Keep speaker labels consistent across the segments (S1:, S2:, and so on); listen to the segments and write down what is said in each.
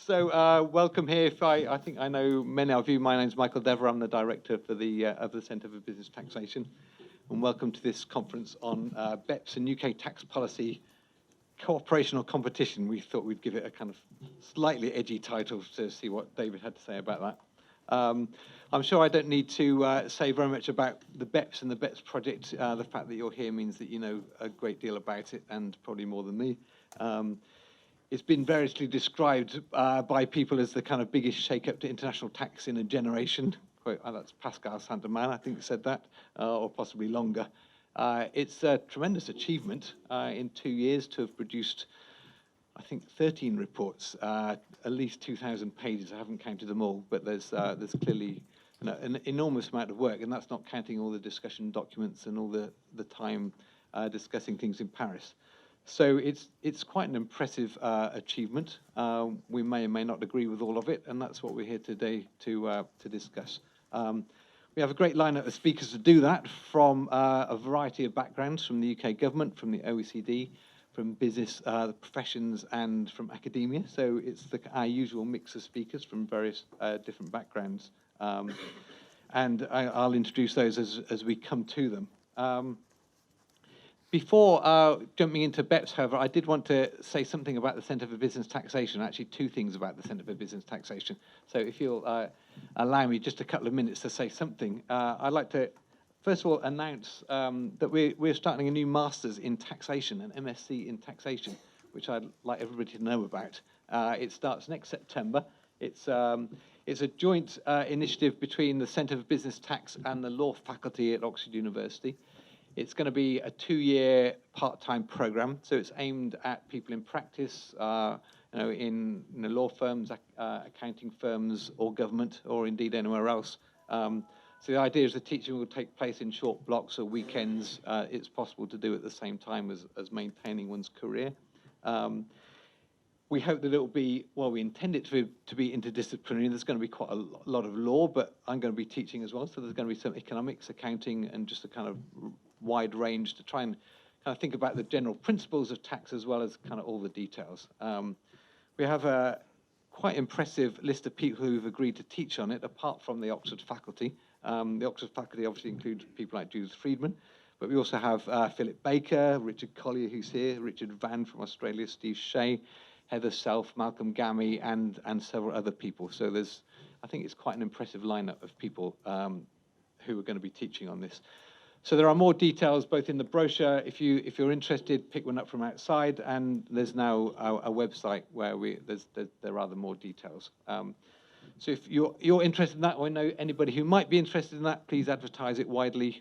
S1: Welcome here. I think I know many of you. My name's Michael Devereux. I'm the director for of the Centre for Business Taxation, and welcome to this conference on BEPS and UK tax policy, cooperation or competition. We thought we'd give it a kind of slightly edgy title to see what David had to say about that. I'm sure I don't need to say very much about the BEPS and the BEPS project. The fact that you're here means that you know a great deal about it, and probably more than me. It's been variously described by people as the kind of biggest shake-up to international tax in a generation. Quote, that's Pascal Saint-Domingue, I think, said that, or possibly longer. It's a tremendous achievement in 2 years to have produced, I think, 13 reports, at least 2,000 pages. I haven't counted them all, but there's clearly an enormous amount of work, and that's not counting all the discussion documents and all the time discussing things in Paris. So it's quite an impressive achievement. We may or may not agree with all of it, and that's what we're here today to discuss. We have a great lineup of speakers to do that from a variety of backgrounds, from the UK government, from the OECD, from business, the professions, and from academia. So it's our usual mix of speakers from various different backgrounds. And I'll introduce those as we come to them. Before jumping into BEPS, however, I did want to say something about the Centre for Business Taxation, actually two things about the Centre for Business Taxation. So if you'll allow me just a couple of minutes to say something, I'd like to, first of all, announce that we're starting a new Masters in Taxation, an MSc in Taxation, which I'd like everybody to know about. It starts next September. It's a joint initiative between the Centre for Business Tax and the Law Faculty at Oxford University. It's going to be a 2-year part-time program, so it's aimed at people in practice, in law firms, accounting firms, or government, or indeed anywhere else. So the idea is the teaching will take place in short blocks or weekends. It's possible to do at the same time as maintaining one's career. We hope that it will be, well, we intend it to be interdisciplinary. There's going to be quite a lot of law, but I'm going to be teaching as well. So there's going to be some economics, accounting, and just a kind of wide range to try and kind of think about the general principles of tax as well as kind of all the details. We have a quite impressive list of people who've agreed to teach on it, apart from the Oxford faculty. The Oxford faculty obviously includes people like Judith Friedman, but we also have Philip Baker, Richard Collier, who's here, Richard Van from Australia, Steve Shea, Heather Self, Malcolm Gammy, and several other people. So I think it's quite an impressive lineup of people who are going to be teaching on this. So there are more details both in the brochure. If you're interested, pick one up from outside, and there's now a website where there are more details. So if you're interested in that, or know anybody who might be interested in that, please advertise it widely.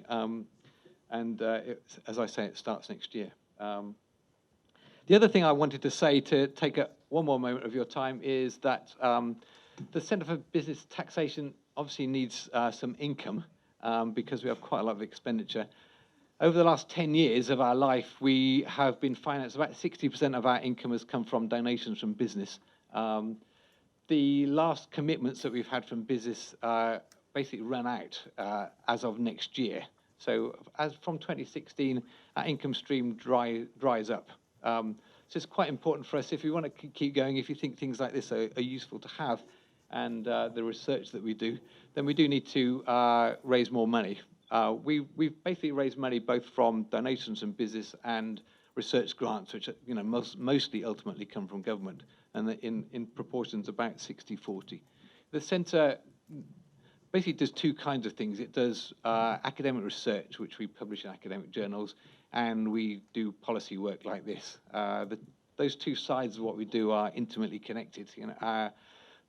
S1: As I say, it starts next year. The other thing I wanted to say, to take one more moment of your time, is that the Centre for Business Taxation obviously needs some income because we have quite a lot of expenditure. Over the last 10 years of our life, we have been financed, about 60% of our income has come from donations from business. The last commitments that we've had from business basically run out as of next year. So as from 2016, our income stream dries up. So it's quite important for us, if we want to keep going, if you think things like this are useful to have, and the research that we do, then we do need to raise more money. We've basically raised money both from donations from business and research grants, which mostly ultimately come from government, and in proportions about 60-40. The centre basically does two kinds of things. It does academic research, which we publish in academic journals, and we do policy work like this. Those two sides of what we do are intimately connected.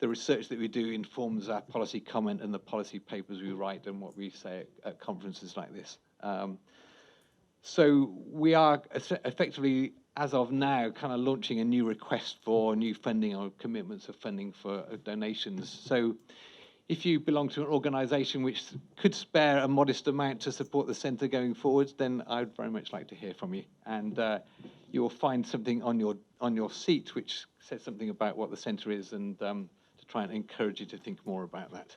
S1: The research that we do informs our policy comment and the policy papers we write and what we say at conferences like this. So we are effectively, as of now, kind of launching a new request for new funding or commitments of funding for donations. So if you belong to an organisation which could spare a modest amount to support the centre going forwards, then I would very much like to hear from you. And you will find something on your seat which says something about what the centre is, and to try and encourage you to think more about that.